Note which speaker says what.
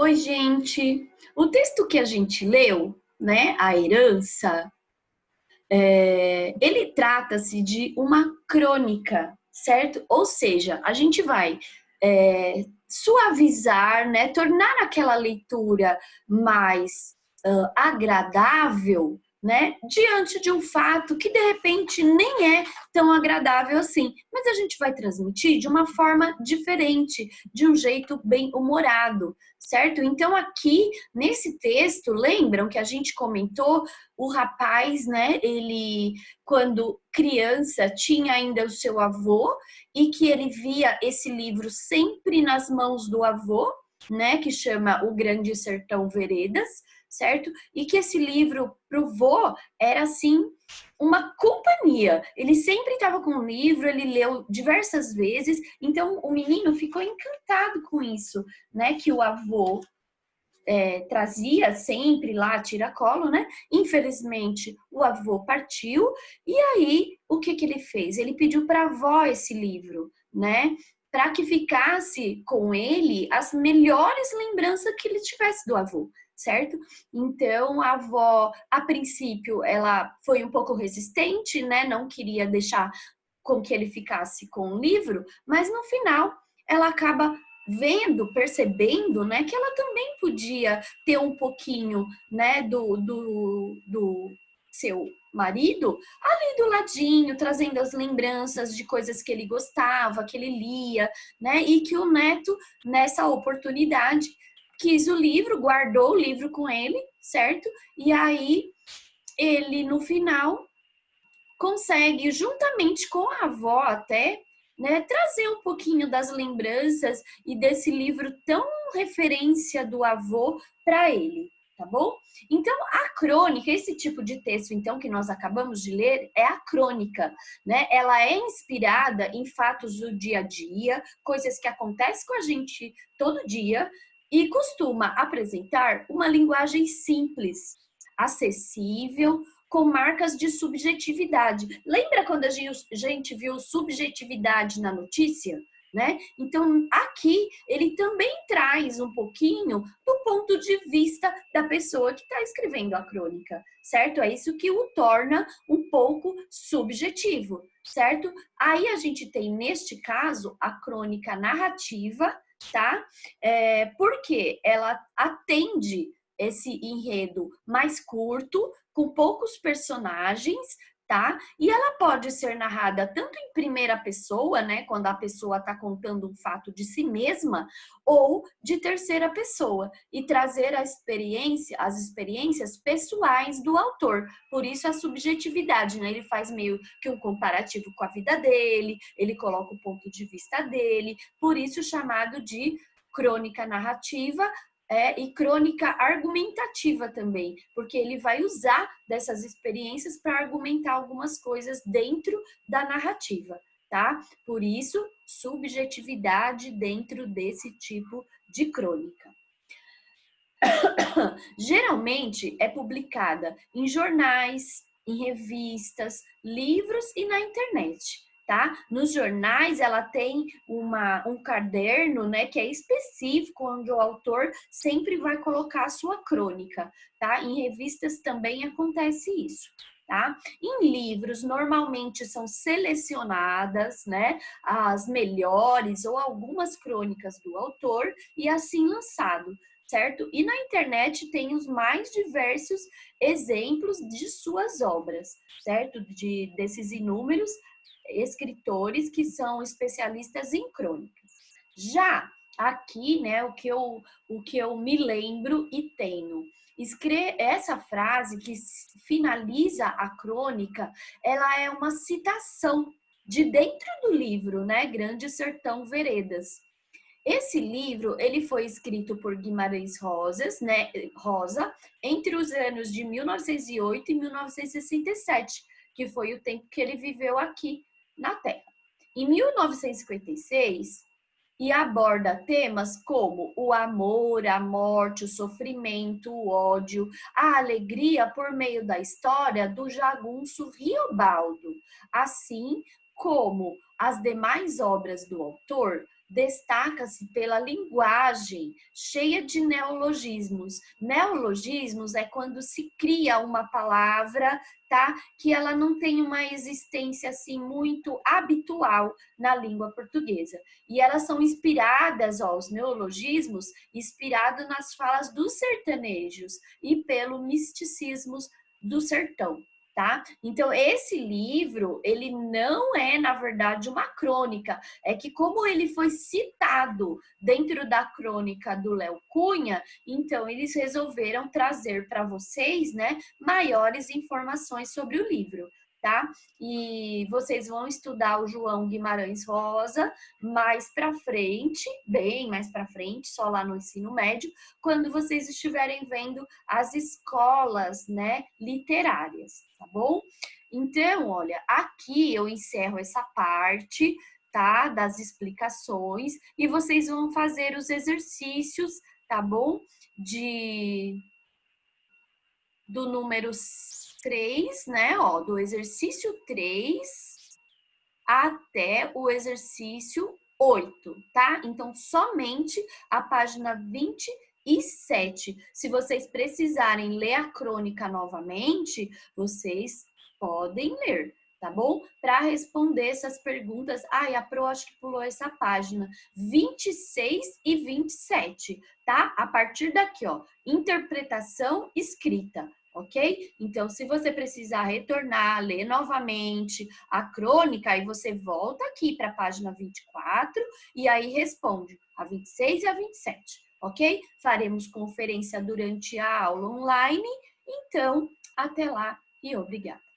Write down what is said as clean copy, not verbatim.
Speaker 1: Oi, gente. O texto que a gente leu, né, A Herança, ele trata-se de uma crônica, certo? Ou seja, a gente vai suavizar, né, tornar aquela leitura mais agradável, né, diante de um fato que de repente nem é tão agradável assim, mas a gente vai transmitir de uma forma diferente, de um jeito bem humorado, certo? Então aqui nesse texto, lembram que a gente comentou o rapaz, né, ele quando criança tinha ainda o seu avô e que ele via esse livro sempre nas mãos do avô, né, que chama O Grande Sertão Veredas, certo? E que esse livro pro vô era assim uma companhia. Ele sempre estava com o livro, ele leu diversas vezes, então o menino ficou encantado com isso, né, que o avô trazia sempre lá tiracolo, né? Infelizmente, o avô partiu, e aí o que ele fez? Ele pediu para a avó esse livro, né? Para que ficasse com ele as melhores lembranças que ele tivesse do avô, certo? Então, a avó, a princípio, ela foi um pouco resistente, né? Não queria deixar com que ele ficasse com o livro, mas no final ela acaba vendo, percebendo, né, que ela também podia ter um pouquinho, né, do seu marido ali do ladinho, trazendo as lembranças de coisas que ele gostava, que ele lia, né, e que o neto, nessa oportunidade, quis o livro, guardou o livro com ele, certo? E aí ele, no final, consegue, juntamente com a avó até, né, trazer um pouquinho das lembranças e desse livro tão referência do avô para ele, tá bom? Então, a crônica, esse tipo de texto, então, que nós acabamos de ler, é a crônica, né? Ela é inspirada em fatos do dia a dia, coisas que acontecem com a gente todo dia, e costuma apresentar uma linguagem simples, acessível, com marcas de subjetividade. Lembra quando a gente viu subjetividade na notícia? Né? Então, aqui ele também traz um pouquinho do ponto de vista da pessoa que está escrevendo a crônica, certo? É isso que o torna um pouco subjetivo, certo? Aí a gente tem, neste caso, a crônica narrativa, tá? Porque ela atende esse enredo mais curto, com poucos personagens, tá? E ela pode ser narrada tanto em primeira pessoa, né, quando a pessoa está contando um fato de si mesma, ou de terceira pessoa, e trazer as experiências pessoais do autor. Por isso a subjetividade, né? Ele faz meio que um comparativo com a vida dele, ele coloca o ponto de vista dele, por isso chamado de crônica narrativa, e crônica argumentativa também, porque ele vai usar dessas experiências para argumentar algumas coisas dentro da narrativa, tá? Por isso, subjetividade dentro desse tipo de crônica. Geralmente é publicada em jornais, em revistas, livros e na internet. Tá? Nos jornais ela tem um caderno, né, que é específico, onde o autor sempre vai colocar a sua crônica, tá? Em revistas também acontece isso, tá? Em livros normalmente são selecionadas, né, as melhores ou algumas crônicas do autor e assim lançado, certo? E na internet tem os mais diversos exemplos de suas obras, certo? Desses inúmeros escritores que são especialistas em crônicas. Já aqui, né, o que eu me lembro e tenho, essa frase que finaliza a crônica, ela é uma citação de dentro do livro, né, Grande Sertão Veredas. Esse livro, ele foi escrito por Guimarães Rosas, né, Rosa, entre os anos de 1908 e 1967, que foi o tempo que ele viveu aqui na Terra. Em 1956, e aborda temas como o amor, a morte, o sofrimento, o ódio, a alegria por meio da história do jagunço Riobaldo, assim como as demais obras do autor destaca-se pela linguagem cheia de neologismos. Neologismos é quando se cria uma palavra, tá? Que ela não tem uma existência assim muito habitual na língua portuguesa. E elas são inspiradas, ó, os neologismos, inspirados nas falas dos sertanejos e pelo misticismo do sertão. Tá? Então, esse livro, ele não é, na verdade, uma crônica. É que como ele foi citado dentro da crônica do Léo Cunha, então eles resolveram trazer para vocês, né, maiores informações sobre o livro. Tá? E vocês vão estudar o João Guimarães Rosa mais para frente, bem mais para frente, só lá no ensino médio, quando vocês estiverem vendo as escolas, né, literárias, tá bom? Então, olha, aqui eu encerro essa parte, tá, das explicações e vocês vão fazer os exercícios, tá bom? Do número 3, né, ó, do exercício 3 até o exercício 8, tá? Então, somente a página 27. Se vocês precisarem ler a crônica novamente, vocês podem ler, tá bom? Para responder essas perguntas, a Pro acho que pulou essa página, 26 e 27, tá? A partir daqui, ó, interpretação escrita. Ok? Então, se você precisar retornar, ler novamente a crônica, aí você volta aqui para a página 24 e aí responde a 26 e a 27, ok? Faremos conferência durante a aula online, então, até lá e obrigada.